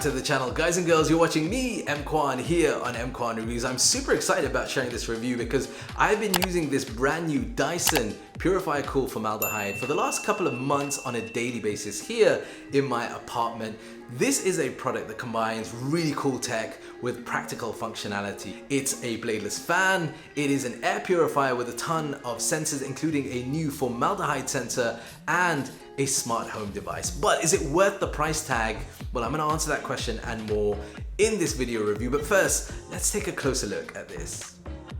to the channel. Guys and girls, you're watching me, M Kwan, here on M Kwan Reviews. I'm super excited about sharing this review because I've been using this brand new Dyson Purifier Formaldehyde for the last couple of months on a daily basis here in my apartment. This is a product that combines really cool tech with practical functionality. It's a bladeless fan, it is an air purifier with a ton of sensors, including a new formaldehyde sensor and a smart home device. But is it worth the price tag? Well, I'm gonna answer that question and more in this video review. But first, let's take a closer look at this.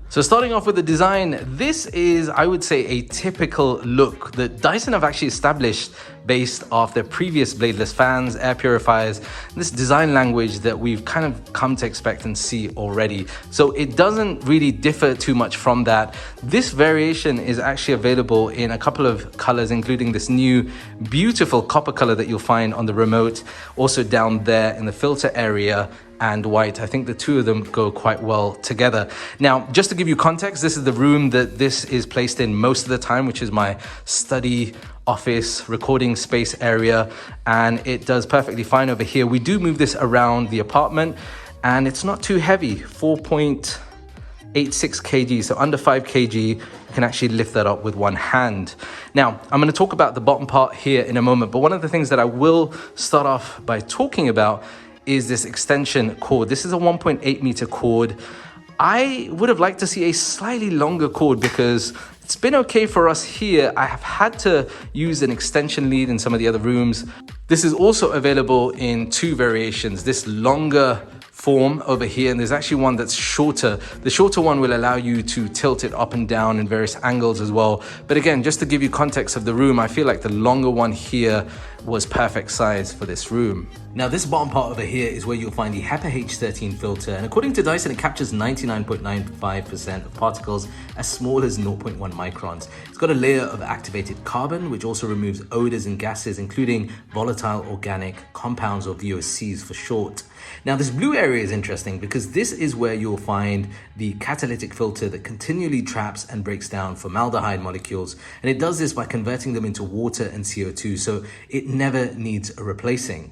So starting off with the design, this is, I would say, a typical look that Dyson have actually established based off their previous bladeless fans, air purifiers, this design language that we've kind of come to expect and see already. So it doesn't really differ too much from that. This variation is actually available in a couple of colors, including this new beautiful copper color that you'll find on the remote, also down there in the filter area, and white. I think the two of them go quite well together. Now, just to give you context, this is the room that this is placed in most of the time, which is my study, office, recording space area, and it does perfectly fine over here. We do move this around the apartment, and it's not too heavy, 4.86 kg, so under 5 kg. You can actually lift that up with one hand. Now, I'm going to talk about the bottom part here in a moment, but one of the things that I will start off by talking about is this extension cord. This is a 1.8 meter cord. I would have liked to see a slightly longer cord because it's been okay for us here. I have had to use an extension lead in some of the other rooms. This is also available in two variations, this longer form over here, and there's actually one that's shorter. The shorter one will allow you to tilt it up and down in various angles as well. But again, just to give you context of the room, I feel like the longer one here was perfect size for this room. Now, this bottom part over here is where you'll find the HEPA H13 filter, and according to Dyson, it captures 99.95% of particles as small as 0.1 microns. It's got a layer of activated carbon, which also removes odors and gases, including volatile organic compounds, or VOCs for short. Now, this blue area is interesting because this is where you'll find the catalytic filter that continually traps and breaks down formaldehyde molecules. And it does this by converting them into water and CO2, so it never needs a replacing.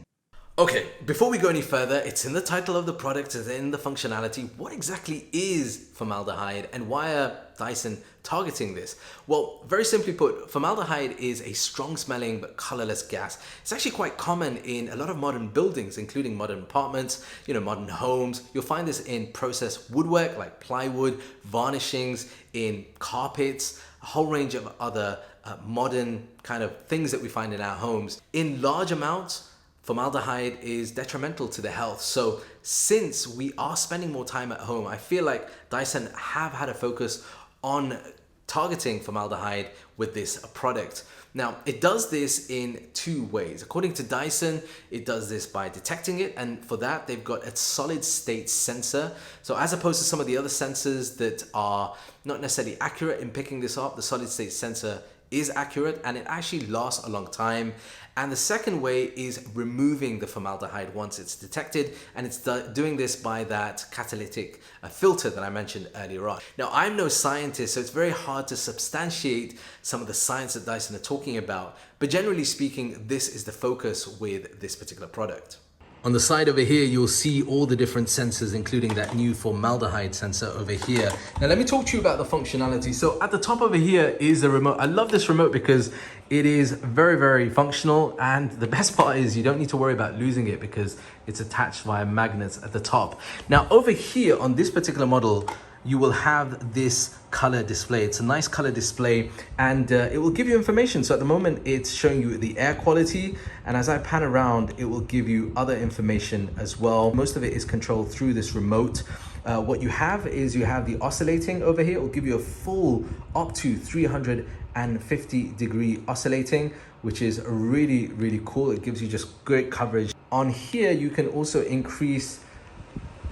Okay, before we go any further, it's in the title of the product, it's in the functionality. What exactly is formaldehyde and why are Dyson targeting this? Well, very simply put, formaldehyde is a strong smelling but colorless gas. It's actually quite common in a lot of modern buildings, including modern apartments, modern homes. You'll find this in processed woodwork like plywood, varnishings, in carpets, a whole range of other modern kind of things that we find in our homes. In large amounts, formaldehyde is detrimental to the health. So since we are spending more time at home, I feel like Dyson have had a focus on targeting formaldehyde with this product. Now, it does this in two ways. According to Dyson, it does this by detecting it, and for that, they've got a solid state sensor. So as opposed to some of the other sensors that are not necessarily accurate in picking this up, the solid state sensor is accurate and it actually lasts a long time. And the second way is removing the formaldehyde once it's detected, and it's doing this by that catalytic filter that I mentioned earlier on. Now, I'm no scientist, so it's very hard to substantiate some of the science that Dyson are talking about, but generally speaking, this is the focus with this particular product. On the side over here, you'll see all the different sensors, including that new formaldehyde sensor over here. Now, let me talk to you about the functionality. So at the top over here is the remote. I love this remote because it is very, very functional. And the best part is you don't need to worry about losing it because it's attached via magnets at the top. Now, over here on this particular model, you will have this color display. It's a nice color display, and it will give you information. So at the moment, it's showing you the air quality, and as I pan around, it will give you other information as well. Most of it is controlled through this remote. What you have is you have the oscillating over here. It will give you a full up to 350 degree oscillating, which is really, really cool. It gives you just great coverage. On here, you can also increase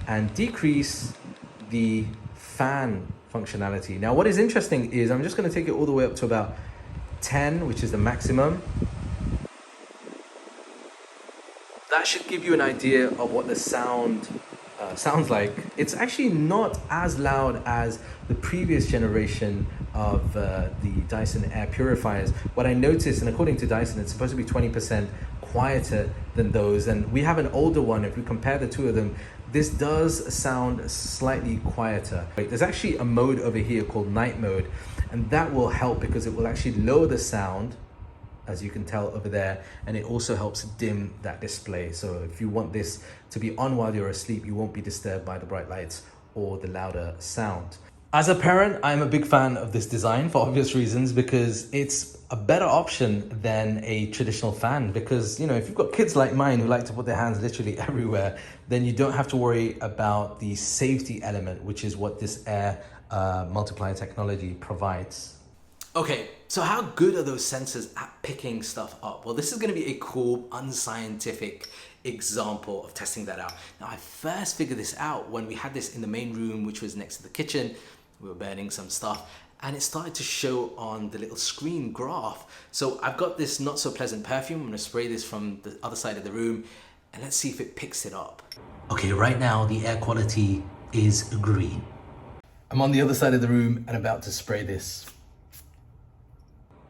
and decrease the fan functionality. Now, what is interesting is I'm just going to take it all the way up to about 10, which is the maximum. That should give you an idea of what the sound sounds like. It's actually not as loud as the previous generation of the Dyson air purifiers. What I noticed, and according to Dyson, it's supposed to be 20% quieter than those. And we have an older one. If we compare the two of them, this does sound slightly quieter. There's actually a mode over here called night mode, and that will help because it will actually lower the sound, as you can tell over there, and it also helps dim that display. So if you want this to be on while you're asleep, you won't be disturbed by the bright lights or the louder sound. As a parent, I'm a big fan of this design for obvious reasons, because it's a better option than a traditional fan. Because, you know, if you've got kids like mine who like to put their hands literally everywhere, then you don't have to worry about the safety element, which is what this air multiplier technology provides. Okay, so how good are those sensors at picking stuff up? Well, this is going to be a cool, unscientific example of testing that out. Now, I first figured this out when we had this in the main room, which was next to the kitchen. We were burning some stuff, and it started to show on the little screen graph. So I've got this not so pleasant perfume. I'm going to spray this from the other side of the room, and let's see if it picks it up. Okay, right now the air quality is green. I'm on the other side of the room and about to spray this.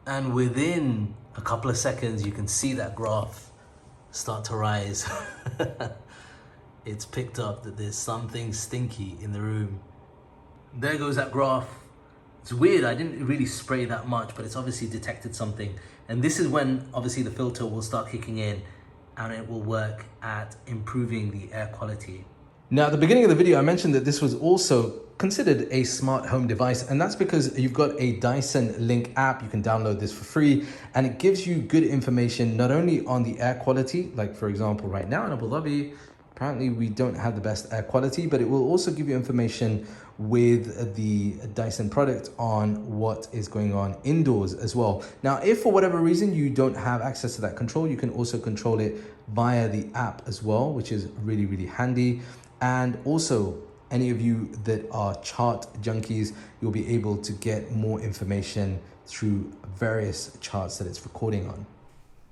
And within a couple of seconds, you can see that graph start to rise. It's picked up that there's something stinky in the room. There goes that graph. It's weird, I didn't really spray that much, but it's obviously detected something. And this is when obviously the filter will start kicking in, and it will work at improving the air quality. Now, at the beginning of the video, I mentioned that this was also considered a smart home device, and that's because you've got a Dyson Link app. You can download this for free, and it gives you good information not only on the air quality, like for example right now in Abu Dhabi, apparently we don't have the best air quality, but it will also give you information with the Dyson product on what is going on indoors as well. Now, if for whatever reason you don't have access to that control, you can also control it via the app as well, which is really, really handy. And also, any of you that are chart junkies, you'll be able to get more information through various charts that it's recording on.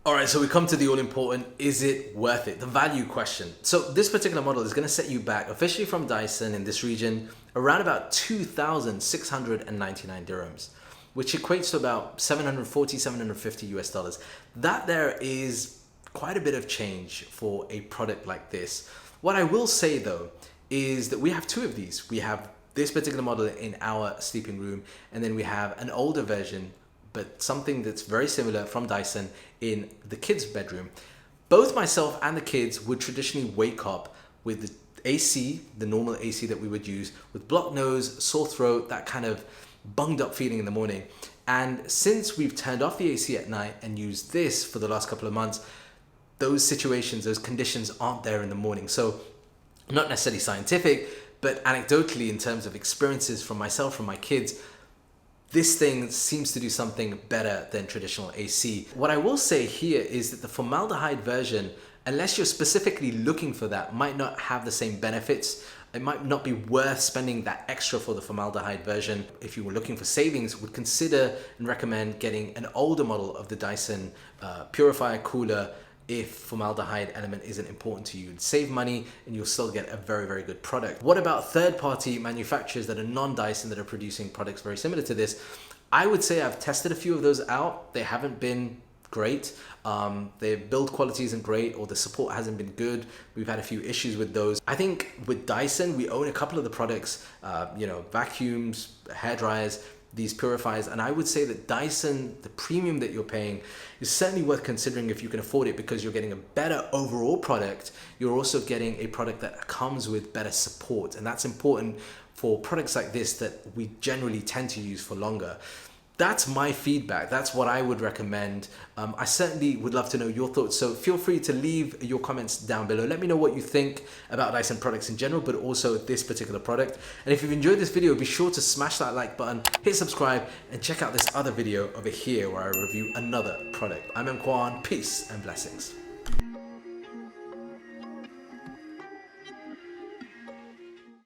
All right, so we come to the all-important, is it worth it? The value question. So this particular model is going to set you back, officially from Dyson in this region, around about 2,699 dirhams, which equates to about 740, 750 US dollars. That there is quite a bit of change for a product like this. What I will say though, is that we have two of these. We have this particular model in our sleeping room, and then we have an older version, but something that's very similar from Dyson in the kids' bedroom. Both myself and the kids would traditionally wake up with the AC, the normal AC that we would use, with blocked nose, sore throat, that kind of bunged up feeling in the morning. And since we've turned off the AC at night and used this for the last couple of months, those situations, those conditions aren't there in the morning. So not necessarily scientific, but anecdotally in terms of experiences from myself, from my kids, this thing seems to do something better than traditional AC. What I will say here is that the formaldehyde version, unless you're specifically looking for that, might not have the same benefits. It might not be worth spending that extra for the formaldehyde version. If you were looking for savings, would consider and recommend getting an older model of the Dyson Purifier cooler if formaldehyde element isn't important to you. You'd save money and you'll still get a very, very good product. What about third-party manufacturers that are non-Dyson that are producing products very similar to this? I would say I've tested a few of those out. They haven't been great. Their build quality isn't great, or the support hasn't been good. We've had a few issues with those. I think with Dyson, we own a couple of the products, vacuums, hair dryers, these purifiers, and I would say that Dyson, the premium that you're paying, is certainly worth considering if you can afford it, because you're getting a better overall product. You're also getting a product that comes with better support, and that's important for products like this that we generally tend to use for longer. That's my feedback. That's what I would recommend. I certainly would love to know your thoughts. So feel free to leave your comments down below. Let me know what you think about Dyson products in general, but also this particular product. And if you've enjoyed this video, be sure to smash that like button, hit subscribe, and check out this other video over here where I review another product. I'm Kwan. Peace and blessings.